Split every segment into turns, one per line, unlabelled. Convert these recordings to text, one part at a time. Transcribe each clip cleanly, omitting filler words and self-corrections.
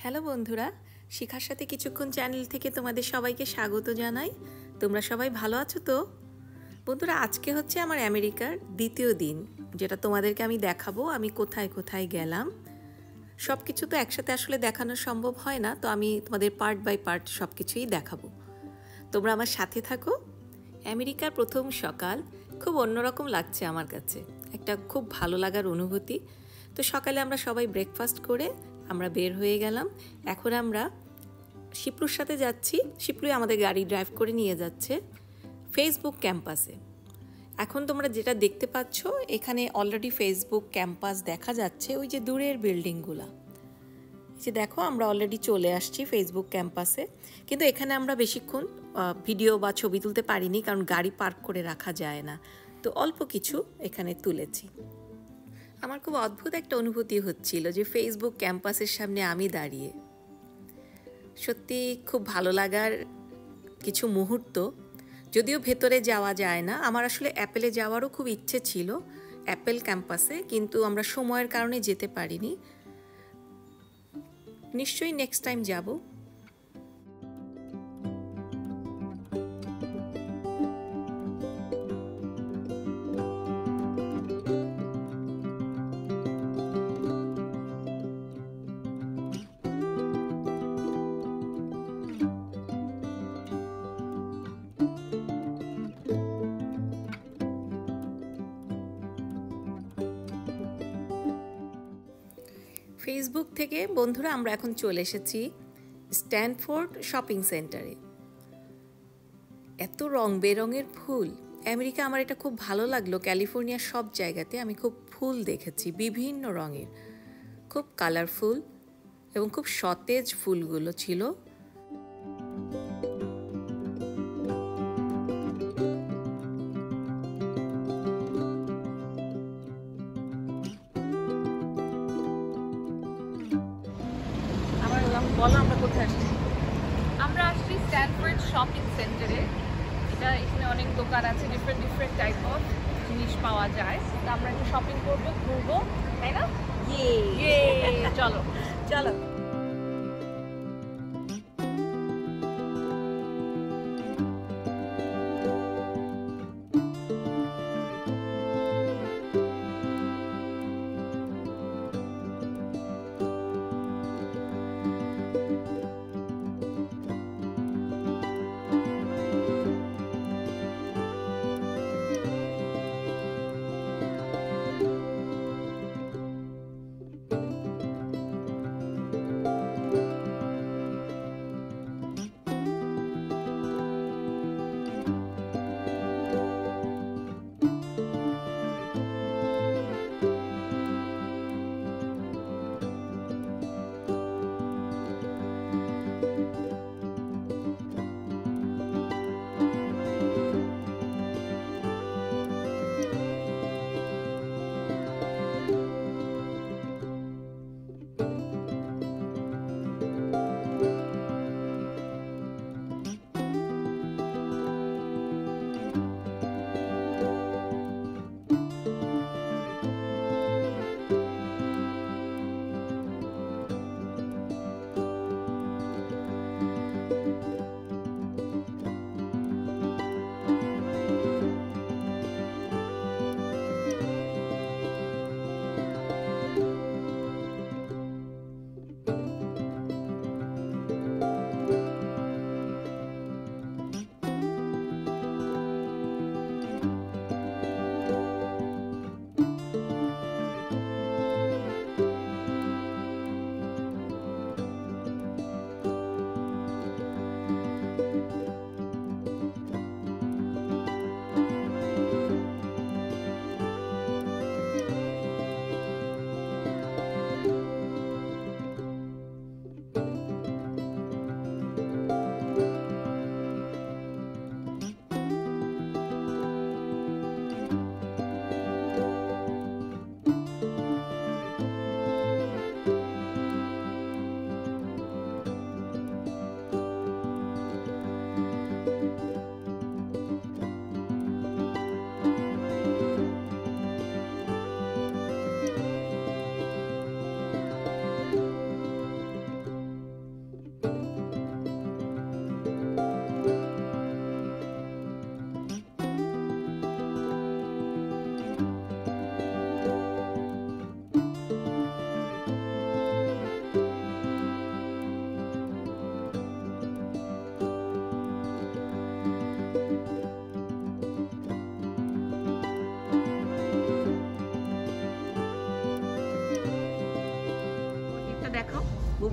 Hello বন্ধুরা, শিখার সাথে কিছুক্ষণ চ্যানেল থেকে তোমাদের সবাইকে স্বাগত জানাই। তোমরা সবাই ভালো আছো তো? বন্ধুরা, আজকে হচ্ছে আমার আমেরিকার দ্বিতীয় দিন, যেটা তোমাদেরকে আমি দেখাবো আমি কোথায় কোথায় গেলাম। সব কিছু তো একসাথে আসলে দেখানো সম্ভব হয় না, তো আমি তোমাদের পার্ট বাই পার্ট সব কিছুই দেখাবো। তোমরা আমার সাথে থাকো। আমেরিকার প্রথম সকাল খুব অন্যরকম লাগছে আমার কাছে, একটা খুব ভালো লাগার অনুভূতি। তো সকালে আমরা সবাই ব্রেকফাস্ট করে আমরা বের হয়ে গেলাম। এখন আমরা শিপ্লুর সাথে যাচ্ছি। শিপ্লুই আমাদের গাড়ি ড্রাইভ করে নিয়ে যাচ্ছে ফেসবুক ক্যাম্পাসে। এখন তোমরা যেটা দেখতে পাচ্ছ, এখানে অলরেডি ফেসবুক ক্যাম্পাস দেখা যাচ্ছে, ওই যে দূরের বিল্ডিংগুলা। যে দেখো, আমরা অলরেডি চলে আসছি ফেসবুক ক্যাম্পাসে। কিন্তু এখানে আমরা বেশিক্ষণ ভিডিও বা ছবি তুলতে পারিনি, কারণ গাড়ি পার্ক করে রাখা যায় না। তো অল্প কিছু এখানে তুলেছি। আমার খুব অদ্ভুত একটা অনুভূতি হচ্ছিল যে ফেসবুক ক্যাম্পাসের সামনে আমি দাঁড়িয়ে। সত্যি খুব ভালো লাগার কিছু মুহূর্ত। যদিও ভেতরে যাওয়া যায় না, আমার আসলে অ্যাপেলে যাওয়ারও খুব ইচ্ছে ছিল, অ্যাপেল ক্যাম্পাসে, কিন্তু আমরা সময়ের কারণে যেতে পারিনি। নিশ্চয়ই নেক্সট টাইম যাব। ফেসবুক থেকে বন্ধুরা আমরা এখন চলে এসেছি স্ট্যানফোর্ড শপিং সেন্টারে। এত রং বেরঙের ফুল! আমেরিকা আমার এটা খুব ভালো লাগলো। ক্যালিফোর্নিয়ার সব জায়গাতে আমি খুব ফুল দেখেছি বিভিন্ন রঙের, খুব কালারফুল এবং খুব সতেজ ফুলগুলো ছিল। বলো, আমরা কোথায় আসছি?
আমরা আসছি স্ট্যানফোর্ড শপিং সেন্টারে। এখানে অনেক দোকান আছে, ডিফারেন্ট টাইপ অফ জিনিস পাওয়া যায়। তো আমরা একটু শপিং করবো, ঘুরবো, তাই না? ইয়ে চলো
চলো।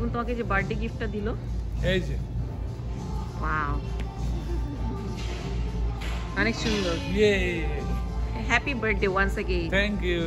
বুবুন তোমাকে যে বার্থডে গিফটটা দিল,
এই যে
ওয়াও, অনেক সুন্দর।
Yeah,
happy birthday once again.
Thank you.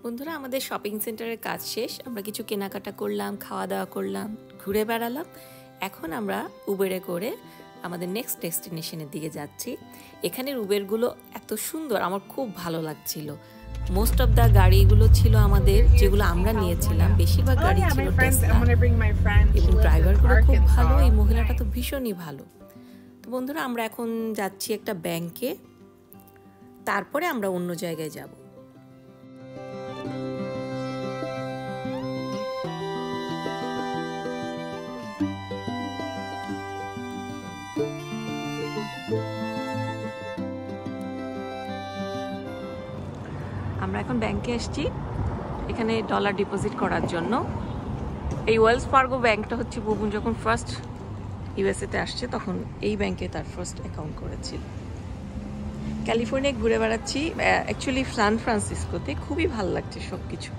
বন্ধুরা, আমাদের শপিং সেন্টারের কাজ শেষ। আমরা কিছু কেনাকাটা করলাম, খাওয়া দাওয়া করলাম, ঘুরে বেড়ালাম। এখন আমরা উবেরে করে আমাদের নেক্সট ডেস্টিনেশনের দিকে যাচ্ছি। এখানের উবেরগুলো এত সুন্দর, আমার খুব ভালো লাগছিল। মোস্ট অফ দ্য গাড়িগুলো ছিল আমাদের, যেগুলো আমরা নিয়েছিলাম বেশিরভাগ গাড়ি ছিল টেসলা, এবং ড্রাইভারগুলো খুব ভালো। এই মহিলাটা তো ভীষণই ভালো। তো বন্ধুরা, আমরা এখন যাচ্ছি একটা ব্যাংকে, তারপরে আমরা অন্য জায়গায় যাব। আমরা এখন ব্যাংকে এসেছি, এখানে ডলার ডিপোজিট করার জন্য। এই ওয়েলস ফার্গো ব্যাংকটা হচ্ছে বুবুন যখন ফার্স্ট ইউএসএতে আসছে তখন এই ব্যাংকে তার ফার্স্ট অ্যাকাউন্ট করেছিল। ক্যালিফোর্নিয়ায় ঘুরে বেড়াচ্ছি, অ্যাকচুয়ালি সান ফ্রান্সিসকোতে। খুবই ভালো লাগছে সব কিছু,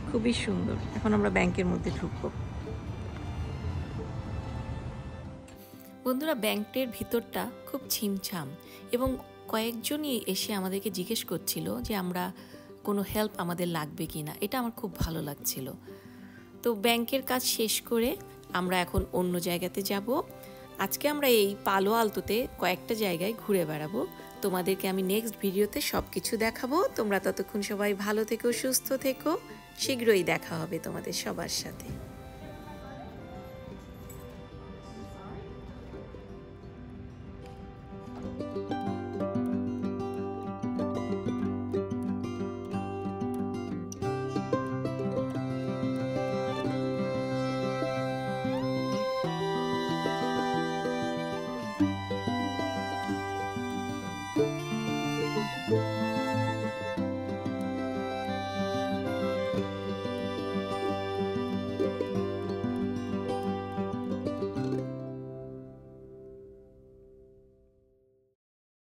খুবই সুন্দর। এখন আমরা ব্যাংকের মধ্যে ঢুকবো। বন্ধুরা, ব্যাংকটির ভিতরটা খুব ছিমছাম, এবং কয়েকজনই এসে আমাদেরকে জিজ্ঞেস করছিল যে আমরা কোনো হেল্প আমাদের লাগবে কি না। এটা আমার খুব ভালো লাগছিল। তো ব্যাংকের কাজ শেষ করে আমরা এখন অন্য জায়গাতে যাব। আজকে আমরা এই পালো আলতোতে কয়েকটা জায়গায় ঘুরে বেড়াবো। তোমাদেরকে আমি নেক্সট ভিডিওতে সব কিছু দেখাবো। তোমরা ততক্ষণ সবাই ভালো থেকো, সুস্থ থেকো। শীঘ্রই দেখা হবে তোমাদের সবার সাথে।
Thank you.